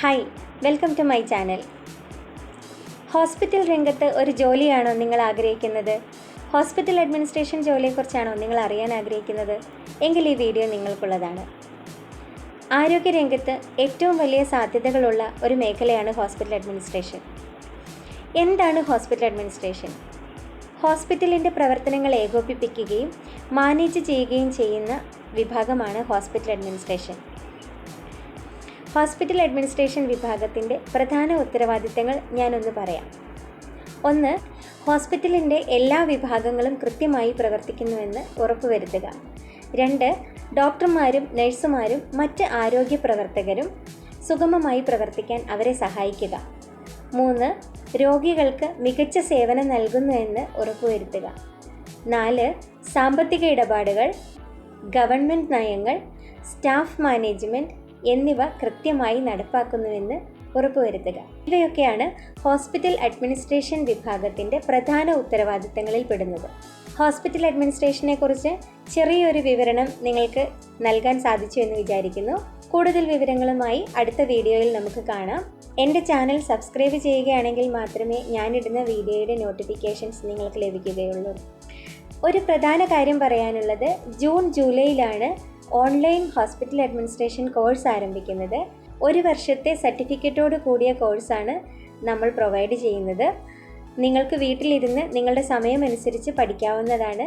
Hi, welcome to my channel. Hospital രംഗത്ത് ഒരു ജോലിയാണോ നിങ്ങൾ ആഗ്രഹിക്കുന്നത്? ഹോസ്പിറ്റൽ അഡ്മിനിസ്ട്രേഷൻ ജോലിയെക്കുറിച്ചാണോ നിങ്ങൾ അറിയാൻ ആഗ്രഹിക്കുന്നത്? എങ്കിൽ ഈ വീഡിയോ നിങ്ങൾക്കുള്ളതാണ്. ആരോഗ്യരംഗത്ത് ഏറ്റവും വലിയ സാധ്യതകളുള്ള ഒരു മേഖലയാണ് ഹോസ്പിറ്റൽ അഡ്മിനിസ്ട്രേഷൻ. എന്താണ് ഹോസ്പിറ്റൽ അഡ്മിനിസ്ട്രേഷൻ? ഹോസ്പിറ്റലിൻ്റെ പ്രവർത്തനങ്ങൾ ഏകോപിപ്പിക്കുകയും മാനേജ് ചെയ്യുകയും ചെയ്യുന്ന വിഭാഗമാണ് ഹോസ്പിറ്റൽ അഡ്മിനിസ്ട്രേഷൻ. ഹോസ്പിറ്റൽ അഡ്മിനിസ്ട്രേഷൻ വിഭാഗത്തിൻ്റെ പ്രധാന ഉത്തരവാദിത്തങ്ങൾ ഞാനൊന്ന് പറയാം. 1. ഹോസ്പിറ്റലിൻ്റെ എല്ലാ വിഭാഗങ്ങളും കൃത്യമായി പ്രവർത്തിക്കുന്നുവെന്ന് ഉറപ്പുവരുത്തുക. 2. ഡോക്ടർമാരും നഴ്സുമാരും മറ്റ് ആരോഗ്യ പ്രവർത്തകരും സുഗമമായി പ്രവർത്തിക്കാൻ അവരെ സഹായിക്കുക. 3. രോഗികൾക്ക് മികച്ച സേവനം നൽകുന്നുവെന്ന് ഉറപ്പുവരുത്തുക. 4. സാമ്പത്തിക ഇടപാടുകൾ, ഗവൺമെൻറ് നയങ്ങൾ, സ്റ്റാഫ് മാനേജ്മെൻറ്റ് എന്നിവ കൃത്യമായി നടപ്പാക്കുന്നുവെന്ന് ഉറപ്പുവരുത്തുക. ഇവയൊക്കെയാണ് ഹോസ്പിറ്റൽ അഡ്മിനിസ്ട്രേഷൻ വിഭാഗത്തിൻ്റെ പ്രധാന ഉത്തരവാദിത്തങ്ങളിൽ പെടുന്നത്. ഹോസ്പിറ്റൽ അഡ്മിനിസ്ട്രേഷനെക്കുറിച്ച് ചെറിയൊരു വിവരണം നിങ്ങൾക്ക് നൽകാൻ സാധിച്ചു എന്ന് വിചാരിക്കുന്നു. കൂടുതൽ വിവരങ്ങളുമായി അടുത്ത വീഡിയോയിൽ നമുക്ക് കാണാം. എൻ്റെ ചാനൽ സബ്സ്ക്രൈബ് ചെയ്യുകയാണെങ്കിൽ മാത്രമേ ഞാനിടുന്ന വീഡിയോയുടെ നോട്ടിഫിക്കേഷൻസ് നിങ്ങൾക്ക് ലഭിക്കുകയുള്ളൂ. ഒരു പ്രധാന കാര്യം പറയാനുള്ളത്, ജൂൺ ജൂലൈയിലാണ് ഓൺലൈൻ ഹോസ്പിറ്റൽ അഡ്മിനിസ്ട്രേഷൻ കോഴ്സ് ആരംഭിക്കുന്നത്. 1 വർഷത്തെ സർട്ടിഫിക്കറ്റോട് കൂടിയ കോഴ്സാണ് നമ്മൾ പ്രൊവൈഡ് ചെയ്യുന്നത്. നിങ്ങൾക്ക് വീട്ടിലിരുന്ന് നിങ്ങളുടെ സമയമനുസരിച്ച് പഠിക്കാവുന്നതാണ്.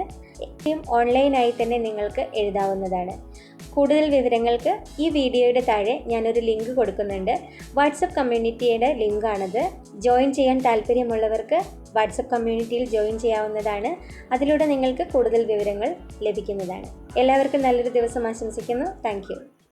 ഓൺലൈനായി തന്നെ നിങ്ങൾക്ക് എഴുതാവുന്നതാണ്. കൂടുതൽ വിവരങ്ങൾക്ക് ഈ വീഡിയോയുടെ താഴെ ഞാനൊരു ലിങ്ക് കൊടുക്കുന്നുണ്ട്. വാട്സപ്പ് കമ്മ്യൂണിറ്റിയുടെ ലിങ്കാണത്. ജോയിൻ ചെയ്യാൻ താല്പര്യമുള്ളവർക്ക് വാട്സപ്പ് കമ്മ്യൂണിറ്റിയിൽ ജോയിൻ ചെയ്യാവുന്നതാണ്. അതിലൂടെ നിങ്ങൾക്ക് കൂടുതൽ വിവരങ്ങൾ ലഭിക്കുന്നതാണ്. എല്ലാവർക്കും നല്ലൊരു ദിവസം ആശംസിക്കുന്നു. Thank you.